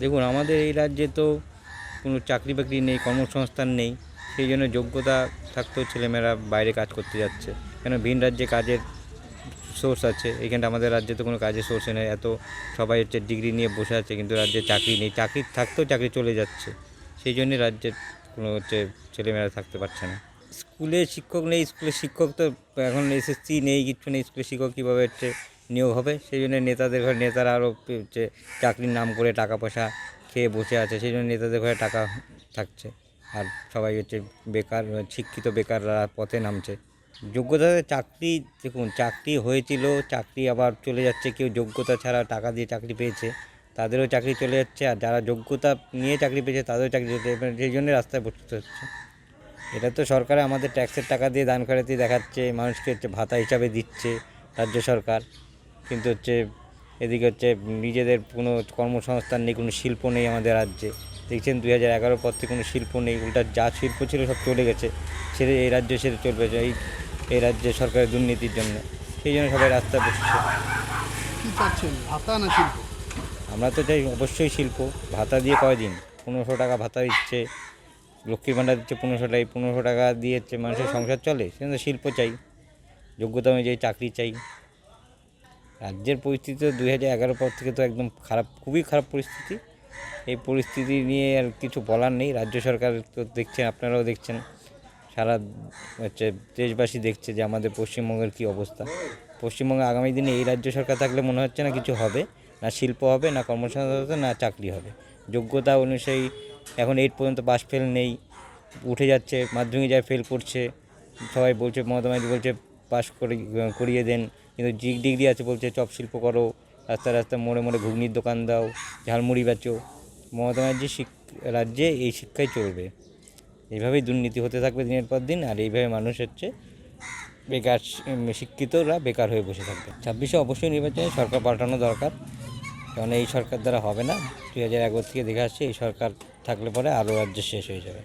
দেখুন, আমাদের এই রাজ্যে তো কোনো চাকরি বাকরি নেই, কর্মসংস্থান নেই। সেই জন্য যোগ্যতা থাকতেও ছেলেমেয়েরা বাইরে কাজ করতে যাচ্ছে। কেন, ভিন রাজ্যে কাজের সোর্স আছে, এখানটা আমাদের রাজ্যে তো কোনো কাজের সোর্সে নেই। এত সবাই হচ্ছে ডিগ্রি নিয়ে বসে আছে, কিন্তু রাজ্যে চাকরি নেই। চাকরি থাকতেও চাকরি চলে যাচ্ছে। সেই জন্যই রাজ্যের কোনো হচ্ছে ছেলেমেয়েরা থাকতে পারছে না। স্কুলে শিক্ষক নেই, স্কুলের শিক্ষক তো এখন এসএসসি নেই, কিচ্ছু নেই। স্কুলের শিক্ষক কীভাবে হচ্ছে নিয়োগ হবে? সেই জন্য নেতাদের ঘরে নেতারা আরও হচ্ছে চাকরির নাম করে টাকা পয়সা খেয়ে বসে আছে। সেই জন্য নেতাদের ঘরে টাকা থাকছে, আর সবাই হচ্ছে বেকার, শিক্ষিত বেকাররা পথে নামছে। যোগ্যতা চাকরি, দেখুন, চাকরি হয়েছিল, চাকরি আবার চলে যাচ্ছে। কেউ যোগ্যতা ছাড়া টাকা দিয়ে চাকরি পেয়েছে, তাদেরও চাকরি চলে যাচ্ছে। আর যারা যোগ্যতা নিয়ে চাকরি পেয়েছে তাদেরও চাকরি চলে যাচ্ছে। সেই জন্য রাস্তায় বসতে হচ্ছে। এটা তো সরকার আমাদের ট্যাক্সের টাকা দিয়ে দান খয়রাতি দেখাচ্ছে, মানুষকে হচ্ছে ভাতা হিসাবে দিচ্ছে রাজ্য সরকার। কিন্তু হচ্ছে এদিকে হচ্ছে নিজেদের কোনো কর্মসংস্থান নেই, কোনো শিল্প নেই আমাদের রাজ্যে। দেখছেন 2011 পর থেকে কোনো শিল্প নেই, উল্টা যা শিল্প ছিল সব চলে গেছে, ছেড়ে এই রাজ্য ছেড়ে চলবে এই রাজ্যে সরকারের দুর্নীতির জন্য। সেই জন্য সবাই রাস্তায় বসছে। কি চাচ্ছেন, ভাতা না শিল্প? আমরা তো চাই অবশ্যই শিল্প। ভাতা দিয়ে কয়দিন? 1500 টাকা ভাতা দিচ্ছে, লক্ষ্মীর ভাণ্ডার দিচ্ছে 1500 টাকা। 1500 টাকা দিয়ে হচ্ছে মানুষের সংসার চলে? সেজন্য শিল্প চাই, যোগ্যতা অনুযায়ী চাকরি চাই। রাজ্যের পরিস্থিতি তো 2011 পর থেকে তো একদম খারাপ, খুবই খারাপ পরিস্থিতি। এই পরিস্থিতি নিয়ে আর কিছু বলার নেই। রাজ্য সরকার তো দেখছেন, আপনারাও দেখছেন, সারা হচ্ছে দেশবাসী দেখছে যে আমাদের পশ্চিমবঙ্গের কী অবস্থা। পশ্চিমবঙ্গে আগামী দিনে এই রাজ্য সরকার থাকলে মনে হচ্ছে না কিছু হবে, না শিল্প হবে, না কর্মসংস্থান, না চাকরি হবে। যোগ্যতা অনুযায়ী এখন 8 পর্যন্ত পাস ফেল নেই, উঠে যাচ্ছে, মাধ্যমিক যায় ফেল করছে। সবাই বলছে, মমতা ব্যানার্জি বলছে পাস করিয়ে দেন, কিন্তু ডিগ্রি আছে বলছে চপ শিল্প করো, রাস্তায় রাস্তায় মোড়ে মোড়ে ঘুগনির দোকান দাও, ঝালমুড়ি বেচো। মমতা ব্যানার্জির রাজ্যে এই শিক্ষাই চলবে। এইভাবেই দুর্নীতি হতে থাকবে দিনের পর দিন, আর এইভাবে মানুষ হচ্ছে বেকার, শিক্ষিতরা বেকার হয়ে বসে থাকবে। 26-এ অবশ্যই নির্বাচনে সরকার পাল্টানো দরকার, কারণ এই সরকার দ্বারা হবে না। 2011 থেকে দেখে আসছে এই সরকার থাকলে পরে আরও রাজ্য শেষ হয়ে যাবে।